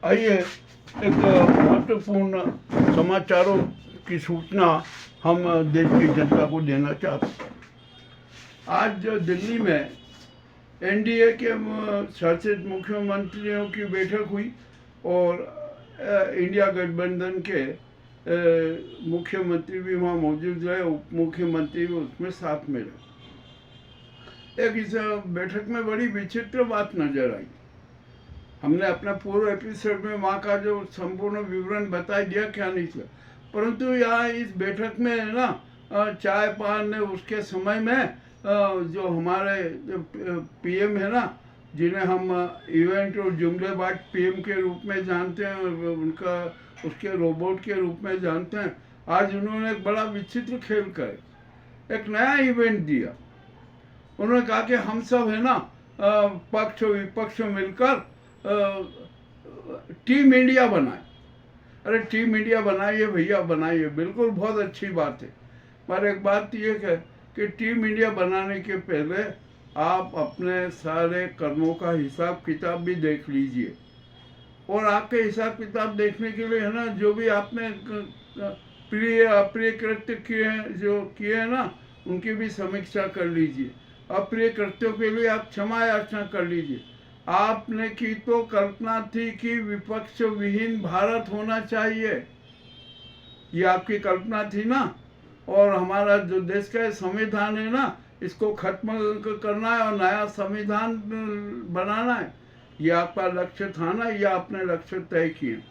आइए एक महत्वपूर्ण समाचारों की सूचना हम देश की जनता को देना चाहते हैं। आज जो दिल्ली में एनडीए के शासित मुख्यमंत्रियों की बैठक हुई और इंडिया गठबंधन के मुख्यमंत्री भी वहाँ मौजूद रहे, उप मुख्यमंत्री भी उसमें साथ में रहे। एक इस बैठक में बड़ी विचित्र बात नजर आई। हमने अपना पूर्व एपिसोड में वहाँ का जो संपूर्ण विवरण बता दिया क्या नहीं था, परंतु यहाँ इस बैठक में है ना चाय पान उसके समय में जो हमारे पीएम है ना, जिन्हें हम इवेंट और जुमलेबाज पीएम के रूप में जानते हैं, उनका उसके रोबोट के रूप में जानते हैं, आज उन्होंने एक बड़ा विचित्र खेल कर एक नया इवेंट दिया। उन्होंने कहा कि हम सब है ना पक्ष विपक्ष मिलकर टीम इंडिया बनाए। अरे टीम इंडिया बनाइए भैया, बनाइए, बिल्कुल बहुत अच्छी बात है, पर एक बात यह है कि टीम इंडिया बनाने के पहले आप अपने सारे कर्मों का हिसाब किताब भी देख लीजिए, और आपके हिसाब किताब देखने के लिए है ना जो भी आपने प्रिय अप्रिय कृत्य किए हैं, जो किए हैं ना, उनकी भी समीक्षा कर लीजिए। अप्रिय कृत्यों के लिए आप क्षमा याचना कर लीजिए। आपने की तो कल्पना थी कि विपक्ष विहीन भारत होना चाहिए, ये आपकी कल्पना थी ना, और हमारा जो देश का संविधान है ना, इसको खत्म करना है और नया संविधान बनाना है, ये आपका लक्ष्य था ना, ये आपने लक्ष्य तय किए।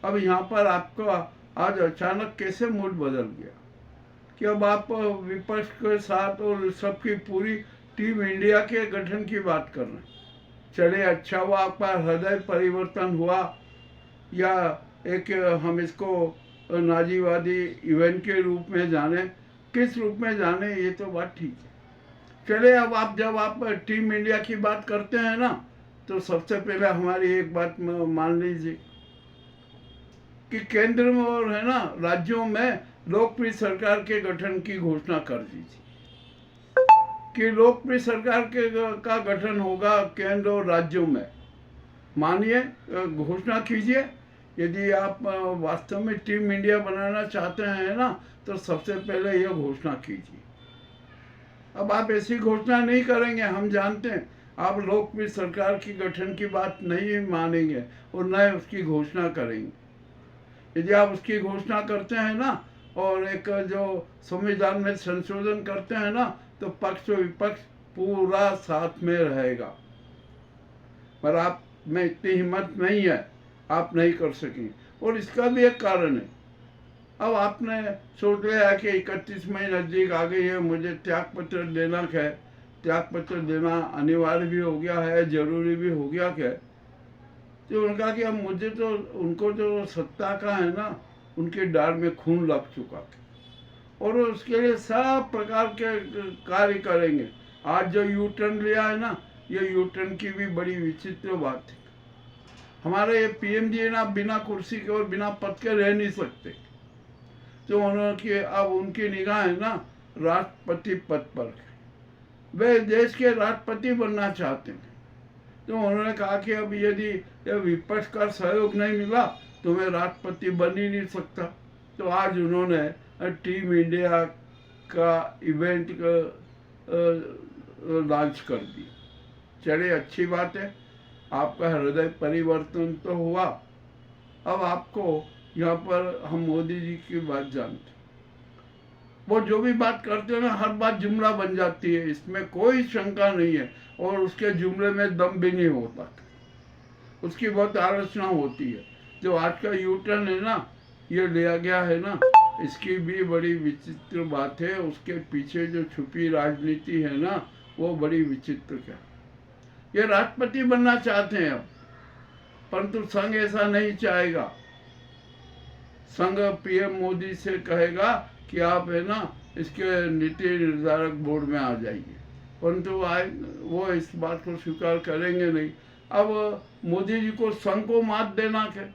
अब यहाँ पर आपका आज अचानक कैसे मूड बदल गया कि अब आप विपक्ष के साथ और सबकी पूरी टीम इंडिया के गठन की बात कर रहे हैं। चले, अच्छा हुआ आपका हृदय परिवर्तन हुआ, या एक हम इसको नाजीवादी इवेंट के रूप में जाने, किस रूप में जाने, ये तो बात ठीक है। चले, अब आप जब आप टीम इंडिया की बात करते हैं ना, तो सबसे पहले हमारी एक बात मान लीजिए कि केंद्र में और है ना राज्यों में लोकप्रिय सरकार के गठन की घोषणा कर दीजिए कि लोकप्रिय सरकार का गठन होगा केंद्र और राज्यों में। मानिए, घोषणा कीजिए। यदि आप वास्तव में टीम इंडिया बनाना चाहते हैं ना, तो सबसे पहले यह घोषणा कीजिए। अब आप ऐसी घोषणा नहीं करेंगे, हम जानते हैं आप लोकप्रिय सरकार की गठन की बात नहीं मानेंगे और न उसकी घोषणा करेंगे। यदि आप उसकी घोषणा करते हैं ना और एक जो संविधान में संशोधन करते हैं ना, तो पक्ष और विपक्ष पूरा साथ में रहेगा, पर आप में इतनी हिम्मत नहीं है, आप नहीं कर सकेंगे। और इसका भी एक कारण है। अब आपने सोच लिया कि 31 मई नज़दीक आ गई है, मुझे त्याग पत्र देना है, त्याग पत्र देना अनिवार्य भी हो गया है, जरूरी भी हो गया है। तो उन्होंने कहा कि अब मुझे तो, उनको जो सत्ता का है ना, उनके डार में खून लग चुका है और उसके लिए सब प्रकार के कार्य करेंगे। आज जो यू टर्न लिया है ना, ये यू टर्न की भी बड़ी विचित्र बात है। हमारे ये पीएम जी ना बिना कुर्सी के और बिना पद के रह नहीं सकते, तो उन्होंने अब उनकी निगाह है ना राष्ट्रपति पद पर, वे देश के राष्ट्रपति बनना चाहते हैं। तो उन्होंने कहा कि अब यदि विपक्ष का सहयोग नहीं मिला तो मैं राष्ट्रपति बन ही नहीं सकता। तो आज उन्होंने टीम इंडिया का इवेंट लॉन्च कर दी। चलिए, अच्छी बात है, आपका हृदय परिवर्तन तो हुआ। अब आपको यहाँ पर हम मोदी जी की बात जानते, वो जो भी बात करते हैं ना, हर बात जुमला बन जाती है, इसमें कोई शंका नहीं है, और उसके जुमले में दम भी नहीं होता, उसकी बहुत आलोचना होती है। जो आज का यू टर्न है ना, ये लिया गया है ना, इसकी भी बड़ी विचित्र बात है, उसके पीछे जो छुपी राजनीति है ना, वो बड़ी विचित्र है। ये राष्ट्रपति बनना चाहते हैं अब, परंतु संघ ऐसा नहीं चाहेगा। संघ पीएम मोदी से कहेगा कि आप है ना इसके नीति निर्धारक बोर्ड में आ जाइए, परंतु वो इस बात को स्वीकार करेंगे नहीं। अब मोदी जी को संघ को मात देना है,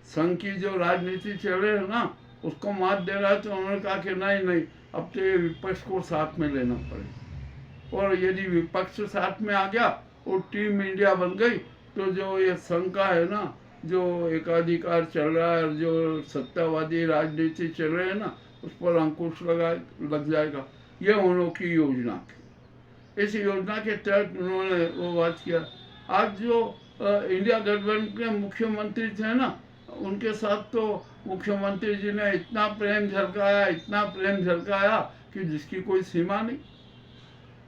संघ की जो राजनीति चल रही है ना, उसको मात देना है। तो उन्होंने कहा कि नहीं नहीं, अब तो ये विपक्ष को साथ में लेना पड़ेगा, और यदि विपक्ष साथ में आ गया और टीम इंडिया बन गई तो जो ये शंका है ना, जो एकाधिकार चल रहा है और जो सत्तावादी राजनीति चल रही है ना, उस पर अंकुश लग जाएगा। ये उनकी योजना थी। इस योजना के तहत उन्होंने वो बात किया। आज जो इंडिया गठबंधन के मुख्यमंत्री थे ना, उनके साथ तो मुख्यमंत्री जी ने इतना प्रेम झलकाया, इतना प्रेम झलकाया कि जिसकी कोई सीमा नहीं।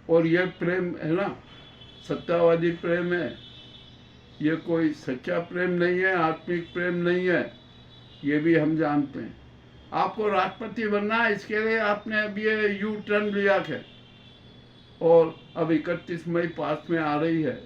और ये प्रेम है ना, सत्तावादी प्रेम है, ये कोई सच्चा प्रेम नहीं है, आत्मिक प्रेम नहीं है, ये भी हम जानते हैं। आपको राष्ट्रपति बनना है, इसके लिए आपने अब ये यू टर्न लिया है और अब 31 मई पास में आ रही है।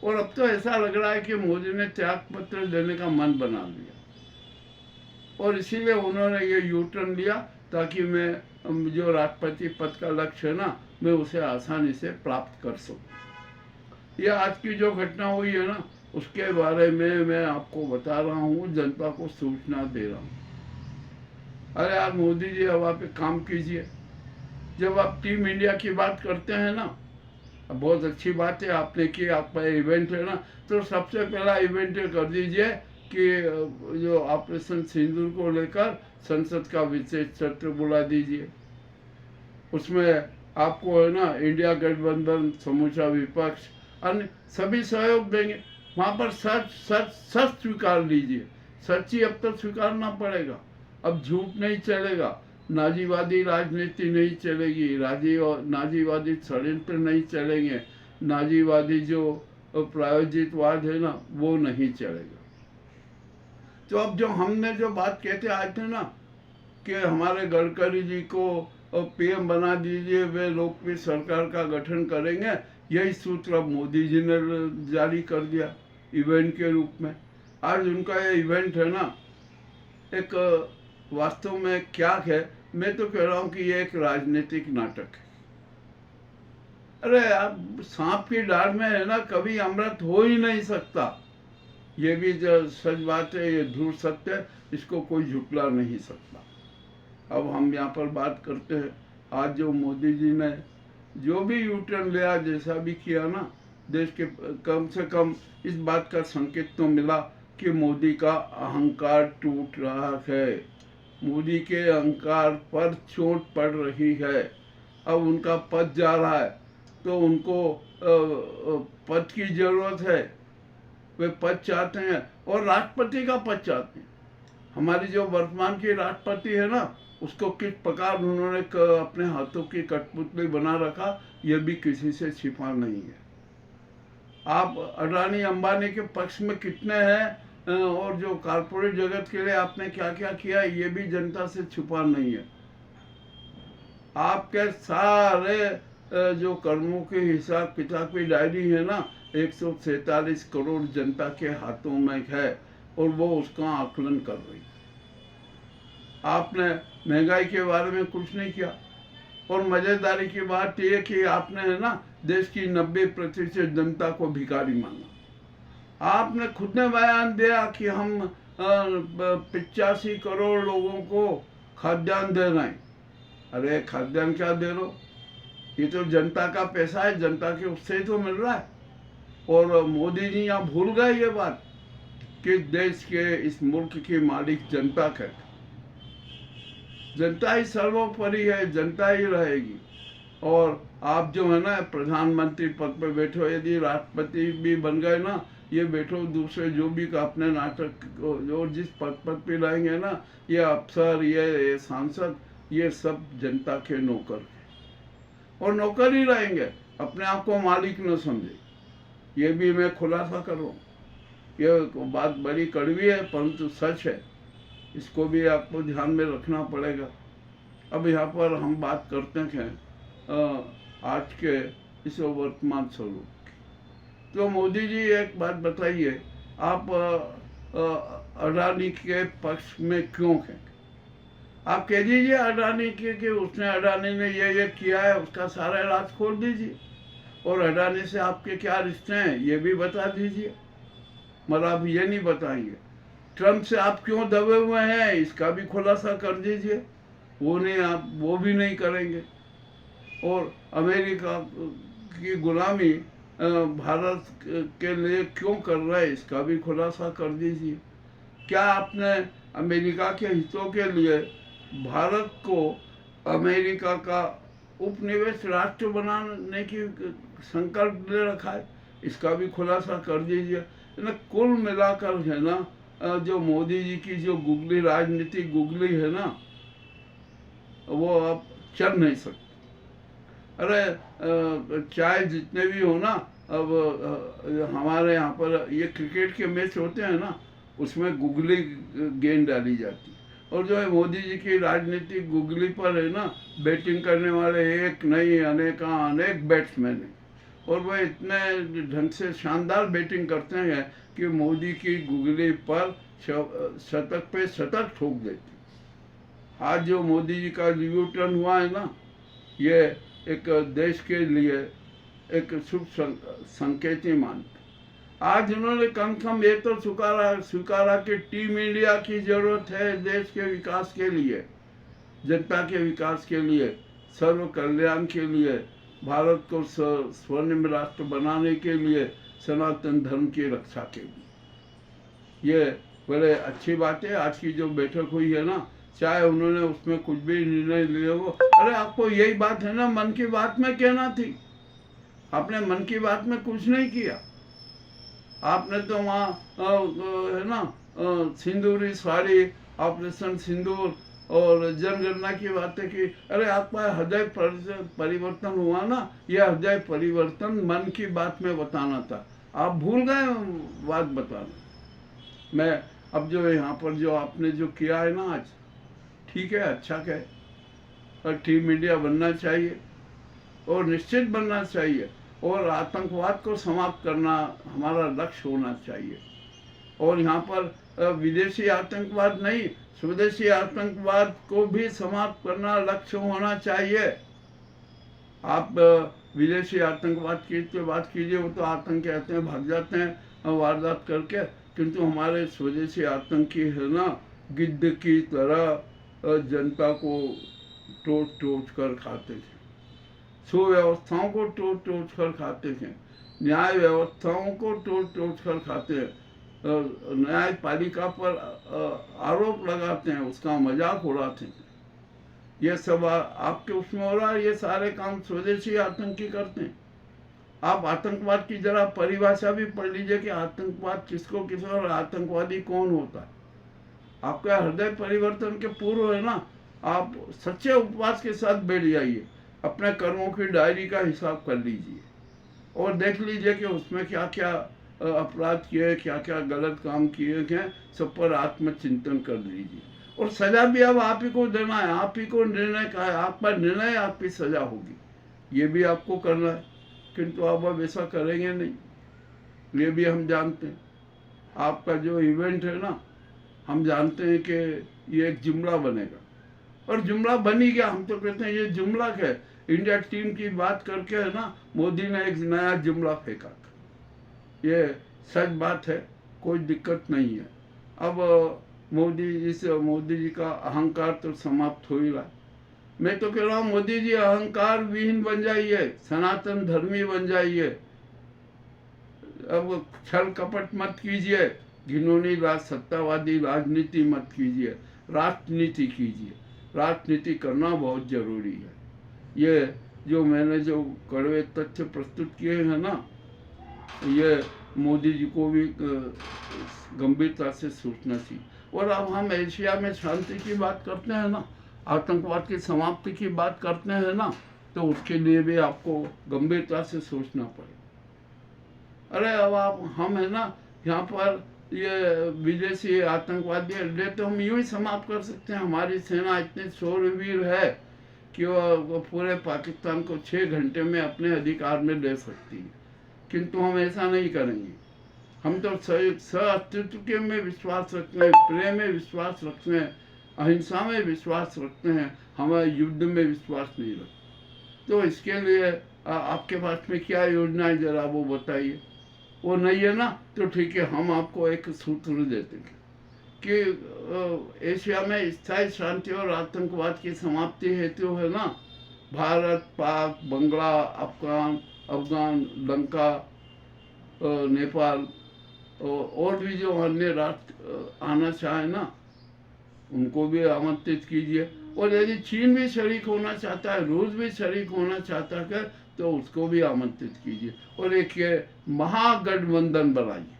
और अब तो ऐसा लग रहा है कि मोदी ने त्याग पत्र देने का मन बना लिया और इसीलिए उन्होंने ये यू टर्न लिया ताकि मैं जो राष्ट्रपति पद का लक्ष्य है ना, मैं उसे आसानी से प्राप्त कर सकूं। यह आज की जो घटना हुई है ना, उसके बारे में मैं आपको बता रहा हूँ, जनता को सूचना दे रहा हूँ। अरे यार मोदी जी, अब आप एक काम कीजिए। जब आप टीम इंडिया की बात करते हैं ना, बहुत अच्छी बात है आपने की, आपका इवेंट है ना, तो सबसे पहला इवेंट कर दीजिए कि जो ऑपरेशन सिंदूर को लेकर संसद का विशेष सत्र बुला दीजिए। उसमें आपको है ना इंडिया गठबंधन, समूचा विपक्ष, अन्य सभी सहयोग देंगे। वहाँ पर सच सच सच स्वीकार लीजिए। सच्ची अब तो स्वीकारना पड़ेगा। अब झूठ नहीं चलेगा, नाजीवादी राजनीति नहीं चलेगी, नाजीवादी षड्यंत्र नहीं चलेंगे, नाजीवादी जो प्रायोजितवाद है ना, वो नहीं चलेगा। तो अब जो हमने जो बात कहते आए थे ना कि हमारे गडकरी जी को पीएम बना दीजिए, वे लोकप्रिय सरकार का गठन करेंगे, यही सूत्र अब मोदी जी ने जारी कर दिया इवेंट के रूप में। आज उनका ये इवेंट है ना, एक वास्तव में क्या है, मैं तो कह रहा हूँ कि ये एक राजनीतिक नाटक है। अरे आप सांप की डाढ़ में है ना, कभी अमृत हो ही नहीं सकता। ये भी जो सच बात है, ये ध्रुव सत्य है, इसको कोई झुटला नहीं सकता। अब हम यहाँ पर बात करते हैं, आज जो मोदी जी ने जो भी यू टर्न लिया, जैसा भी किया ना, देश के कम से कम इस बात का संकेत तो मिला कि मोदी का अहंकार टूट रहा है, मोदी के अहंकार पर चोट पड़ रही है। अब उनका पद जा रहा है तो उनको पद की जरूरत है, वे पद चाहते हैं और राष्ट्रपति का पद चाहते हैं। हमारी जो वर्तमान की राष्ट्रपति है ना, उसको किस प्रकार उन्होंने अपने हाथों की कठपुतली बना रखा, यह भी किसी से छिपा नहीं है। आप अडानी अंबानी के पक्ष में कितने हैं और जो कारपोरेट जगत के लिए आपने क्या क्या किया, ये भी जनता से छुपा नहीं है। आपके सारे जो कर्मों के हिसाब किताब की डायरी है ना, 147 करोड़ जनता के हाथों में है और वो उसका आकलन कर रही है। आपने महंगाई के बारे में कुछ नहीं किया और मजेदारी की बात यह कि आपने है ना देश की 90% जनता को भिखारी माना। आपने खुद ने बयान दिया कि हम 85 करोड़ लोगों को खाद्यान्न दे रहे हैं। अरे खाद्यान्न क्या दे रहे हो, ये तो जनता का पैसा है, जनता के उससे ही तो मिल रहा है। और मोदी जी यहाँ भूल गए ये बात कि देश के इस मुल्क की मालिक जनता है, जनता ही सर्वोपरि है, जनता ही रहेगी। और आप जो है ना प्रधानमंत्री पद पर बैठे हो, यदि राष्ट्रपति भी बन गए ना, ये बैठो दूसरे जो भी अपने नाटक और जिस पद पर पे रहेंगे ना, ये अफसर, ये सांसद, ये सब जनता के नौकर और नौकर ही रहेंगे, अपने आप को मालिक न समझे। ये भी मैं खुलासा कर रहा हूँ। ये बात बड़ी कड़वी है परंतु सच है, इसको भी आपको ध्यान में रखना पड़ेगा। अब यहाँ पर हम बात करते हैं आज के इस वर्तमान स्वरूप की। तो मोदी जी एक बात बताइए, आप अडानी के पक्ष में क्यों हैं? आप कह दीजिए अडानी के कि उसने अडानी ने ये किया है, उसका सारा इलाज खोल दीजिए। और अडानी से आपके क्या रिश्ते हैं ये भी बता दीजिए, मगर आप ये नहीं बताएंगे। ट्रम्प से आप क्यों दबे हुए हैं इसका भी खुलासा कर दीजिए, वो नहीं, आप वो भी नहीं करेंगे। और अमेरिका की गुलामी भारत के लिए क्यों कर रहा है, इसका भी खुलासा कर दीजिए। क्या आपने अमेरिका के हितों के लिए भारत को अमेरिका का उपनिवेश राष्ट्र बनाने की संकल्प ले रखा है, इसका भी खुलासा कर दीजिए। ना कुल मिलाकर है ना, जो मोदी जी की जो गुगली राजनीति गुगली है ना, वो अब चल नहीं सकती। अरे चाहे जितने भी हो ना, अब हमारे यहाँ पर ये क्रिकेट के मैच होते हैं ना, उसमें गुगली गेंद डाली जाती है, और जो है मोदी जी की राजनीति गुगली पर है ना, बैटिंग करने वाले एक नहीं अनेक बैट्समैन हैं, और वह इतने ढंग से शानदार बैटिंग करते हैं कि मोदी की गुगली पर शतक पे शतक ठोक देते। आज जो मोदी जी का यू टर्न हुआ है ना, ये एक देश के लिए एक शुभ संकेत ही मानते। आज उन्होंने कम से कम ये तो स्वीकारा कि टीम इंडिया की जरूरत है देश के विकास के लिए, जनता के विकास के लिए, सर्व कल्याण के लिए, भारत को स्वर्णिम राष्ट्र बनाने के लिए, सनातन धर्म की रक्षा के लिए। ये बड़े अच्छी बात है। आज की जो बैठक हुई है ना, चाहे उन्होंने उसमें कुछ भी निर्णय लिए हो, अरे आपको यही बात है ना मन की बात में कहना थी, आपने मन की बात में कुछ नहीं किया। आपने तो वहाँ है ना सिंदूरी साड़ी, ऑपरेशन सिंदूर और जनगणना की बातें की। अरे आपका हृदय परिवर्तन हुआ ना, यह हृदय परिवर्तन मन की बात में बताना था, आप भूल गए बात बताना। मैं अब जो यहाँ पर जो आपने जो किया है ना आज, ठीक है, अच्छा है, और टीम इंडिया बनना चाहिए और निश्चित बनना चाहिए, और आतंकवाद को समाप्त करना हमारा लक्ष्य होना चाहिए। और यहाँ पर विदेशी आतंकवाद नहीं, स्वदेशी आतंकवाद को भी समाप्त करना लक्ष्य होना चाहिए। आप विदेशी आतंकवाद की तो बात कीजिए, वो तो आतंक कहते हैं, भाग जाते हैं वारदात करके, किंतु हमारे स्वदेशी आतंकी है ना, गिद्ध की तरह जनता को टोच कर खाते थे, सुव्यवस्थाओं को टोच कर खाते थे, न्याय व्यवस्थाओं को टोच कर खाते हैं, न्यायपालिका पर आरोप लगाते हैं, उसका मजाक उड़ाते हैं। ये सब आपके उसमें हो रहा है, ये सारे काम स्वदेशी आतंकी करते हैं। आप आतंकवाद की जरा परिभाषा भी पढ़ लीजिए कि आतंकवाद किसको किसको और आतंकवादी कौन होता है। आपका हृदय परिवर्तन के पूर्व है ना, आप सच्चे उपवास के साथ बैठ जाइए, अपने कर्मों की डायरी का हिसाब कर लीजिए और देख लीजिए कि उसमें क्या क्या अपराध किए, क्या क्या गलत काम किए हैं, सब पर आत्मचिंतन कर लीजिए। और सजा भी अब आप ही को देना है, आप ही को निर्णय का है, आपका निर्णय आपकी सजा होगी, ये भी आपको करना है, किंतु आप अब ऐसा करेंगे नहीं, ये भी हम जानते हैं। आपका जो इवेंट है ना, हम जानते हैं कि ये एक जुमला बनेगा, और जुमला बन ही गया। हम तो कहते हैं ये जुमला है, इंडिया टीम की बात करके है ना, मोदी ने एक नया जुमला फेंका, ये सच बात है, कोई दिक्कत नहीं है। अब मोदी जी का अहंकार तो समाप्त हो ही रहा। मैं तो कह रहा हूँ मोदी जी अहंकार विहीन बन जाइए, सनातन धर्मी बन जाइए। अब छल कपट मत कीजिए, घिनौनी सत्तावादी राजनीति मत कीजिए, राजनीति कीजिए। राजनीति करना बहुत जरूरी है। ये जो मैंने जो कड़वे तथ्य प्रस्तुत किए हैं ना, ये मोदी जी को भी गंभीरता से सोचना चाहिए। और अब हम एशिया में शांति की बात करते हैं ना, आतंकवाद की समाप्ति की बात करते हैं ना, तो उसके लिए भी आपको गंभीरता से सोचना पड़ेगा। अरे अब हम है ना यहाँ पर ये विदेशी आतंकवादी अड्डे तो हम यूं ही समाप्त कर सकते हैं। हमारी सेना इतनी शौर्यवीर है कि वो पूरे पाकिस्तान को 6 घंटे में अपने अधिकार में ले सकती है, किंतु हम ऐसा नहीं करेंगे। हम तो अस्तित्व के में विश्वास रखते हैं, प्रेम में विश्वास रखते हैं, अहिंसा में विश्वास रखते हैं, हमें युद्ध में विश्वास नहीं रखते। तो इसके लिए आपके पास में क्या योजना है, जरा वो बताइए। वो नहीं है ना, तो ठीक है, हम आपको एक सूत्र देते हैं कि एशिया में स्थायी शांति और आतंकवाद की समाप्ति हेतु है ना, भारत, पाक, बांग्ला, अफगान अफगान, लंका, नेपाल और भी जो अन्य राष्ट्र आना चाहे ना, उनको भी आमंत्रित कीजिए। और यदि चीन भी शरीक होना चाहता है, रूस भी शरीक होना चाहता है, तो उसको भी आमंत्रित कीजिए। और एक ये महागठबंधन बनाइए,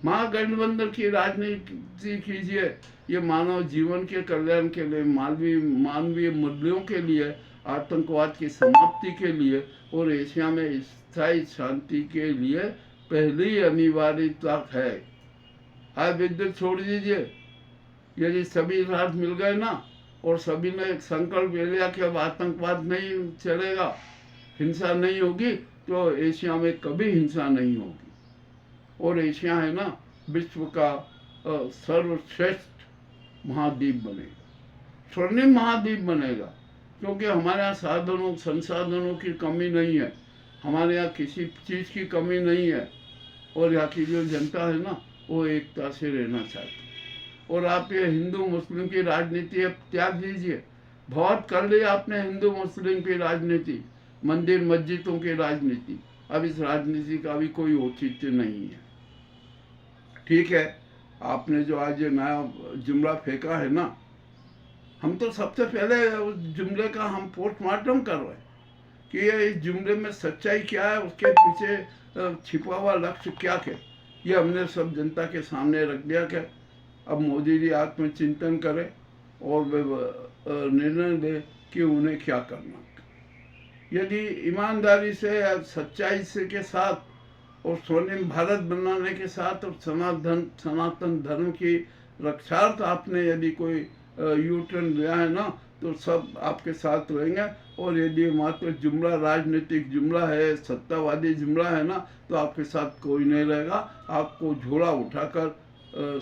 महागठबंधन की राजनीति कीजिए। ये मानव जीवन के कल्याण के लिए, मानवीय मूल्यों के लिए, आतंकवाद की समाप्ति के लिए और एशिया में स्थायी शांति के लिए पहली अनिवार्यता है। आप विद्युत छोड़ दीजिए। यदि सभी साथ मिल गए ना और सभी ने एक संकल्प ले लिया कि अब आतंकवाद नहीं चलेगा, हिंसा नहीं होगी, तो एशिया में कभी हिंसा नहीं होगी। और एशिया है ना, विश्व का सर्वश्रेष्ठ महाद्वीप बनेगा, स्वर्णिम महाद्वीप बनेगा। क्योंकि हमारे यहाँ साधनों संसाधनों की कमी नहीं है, हमारे यहाँ किसी चीज़ की कमी नहीं है। और यहाँ की जो जनता है ना, वो एकता से रहना चाहती है। और आप ये हिंदू मुस्लिम की राजनीति अब त्याग दीजिए। बहुत कर ली आपने हिंदू मुस्लिम की राजनीति, मंदिर मस्जिदों की राजनीति। अब इस राजनीति का भी कोई औचित्य नहीं है। ठीक है, आपने जो आज ये नया जुमला फेंका है ना, हम तो सबसे पहले उस जुमले का हम पोस्टमार्टम कर रहे हैं कि ये इस जुमले में सच्चाई क्या है, उसके पीछे छिपा हुआ लक्ष्य क्या है। ये हमने सब जनता के सामने रख दिया कि अब मोदी जी आत्मचिंतन करें और वे निर्णय लें कि उन्हें क्या करना। यदि ईमानदारी से, सच्चाई से के साथ और स्वर्णिम भारत बनाने के साथ और सनातन धर्म की रक्षार्थ आपने यदि कोई यू टर्न लिया है ना, तो सब आपके साथ रहेंगे। और यदि मात्र जुमला राजनीतिक जुमला है, सत्तावादी जुमला है ना, तो आपके साथ कोई नहीं रहेगा। आपको झोला उठाकर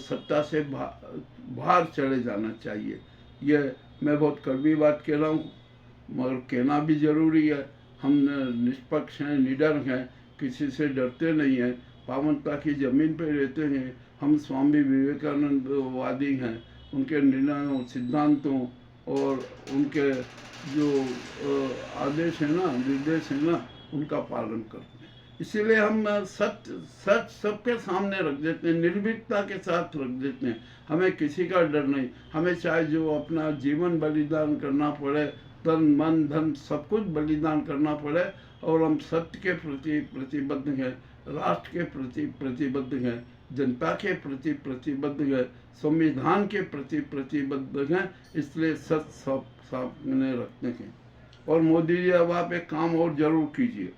सत्ता से बाहर चले जाना चाहिए। ये मैं बहुत कड़वी बात कह रहा हूँ, मगर कहना भी ज़रूरी है। हम निष्पक्ष हैं, निडर हैं, किसी से डरते नहीं हैं, पावनता की ज़मीन पर रहते हैं। हम स्वामी विवेकानंद वादी हैं, उनके निर्णयों, सिद्धांतों और उनके जो आदेश है ना, निर्देश है ना, उनका पालन करते हैं। इसीलिए हम सच सबके सामने रख देते हैं, निर्भीकता के साथ रख देते हैं। हमें किसी का डर नहीं। हमें चाहे जो अपना जीवन बलिदान करना पड़े, तन मन धन सब कुछ बलिदान करना पड़े, और हम सत्य के प्रति प्रतिबद्ध हैं, राष्ट्र के प्रति प्रतिबद्ध हैं, जनता के प्रति प्रतिबद्ध हैं, संविधान के प्रति प्रतिबद्ध हैं। इसलिए सच सब सामने रखते हैं। और मोदी जी, अब आप एक काम और जरूर कीजिए।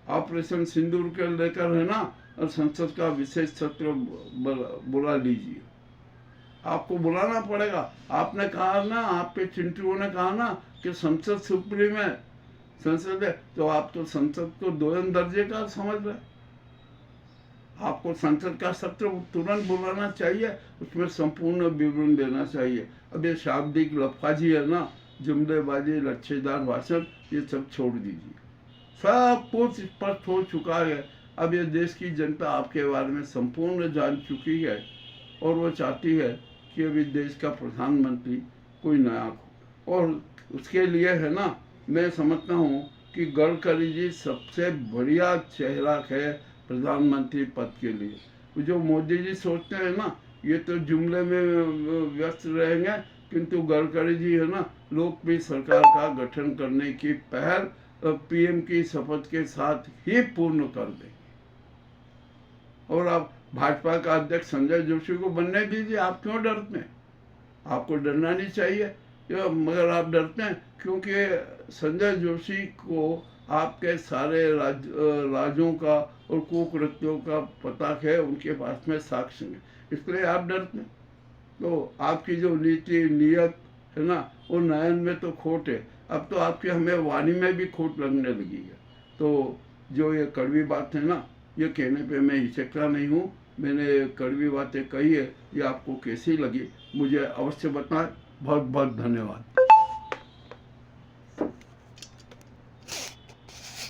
ऑपरेशन सिंदूर के लेकर है ना, और संसद का विशेष सत्र बुला लीजिए। आपको बुलाना पड़ेगा। आपने कहा ना, आपके चिंटुओं ने कहा ना कि संसद सुप्रीम है, संसद है, तो आप तो संसद को दोयम दर्जे का समझ रहे। आपको संसद का सत्र तुरंत बुलाना चाहिए, उसमें संपूर्ण विवरण देना चाहिए। अब ये शाब्दिक लफाजी है ना, जुमलेबाजी, लच्छेदार भाषण, ये सब छोड़ दीजिए। सब कुछ स्पष्ट हो चुका है। अब ये देश की जनता आपके बारे में संपूर्ण जान चुकी है, और वो चाहती है कि अभी देश का प्रधानमंत्री कोई नया हो। और उसके लिए है ना, मैं समझता हूँ कि गडकरी जी सबसे बढ़िया चेहरा है प्रधानमंत्री पद के लिए। जो मोदी जी सोचते हैं ना, ये तो जुमले में व्यस्त रहेंगे, किंतु गडकरी जी है ना, लोकप्रिय सरकार का गठन करने की पहल पीएम की शपथ के साथ ही पूर्ण कर दें। और आप भाजपा का अध्यक्ष संजय जोशी को बनने दीजिए। आप क्यों डरते हैं? आपको डरना नहीं चाहिए, मगर आप डरते हैं क्योंकि संजय जोशी को आपके सारे राजों का और कुकृत्यों का पता है, उनके पास में साक्ष्य है, इसलिए आप डरते हैं। तो आपकी जो नीति नियत है ना, वो नयन में तो खोट है। अब तो आपकी हमें वाणी में भी खोट लगने लगी है। तो जो ये कड़वी बात है ना, ये कहने पे मैं हिचकता नहीं हूँ। मैंने कड़वी बातें कही है, ये आपको कैसी लगी मुझे अवश्य बताएं। बहुत बहुत धन्यवाद।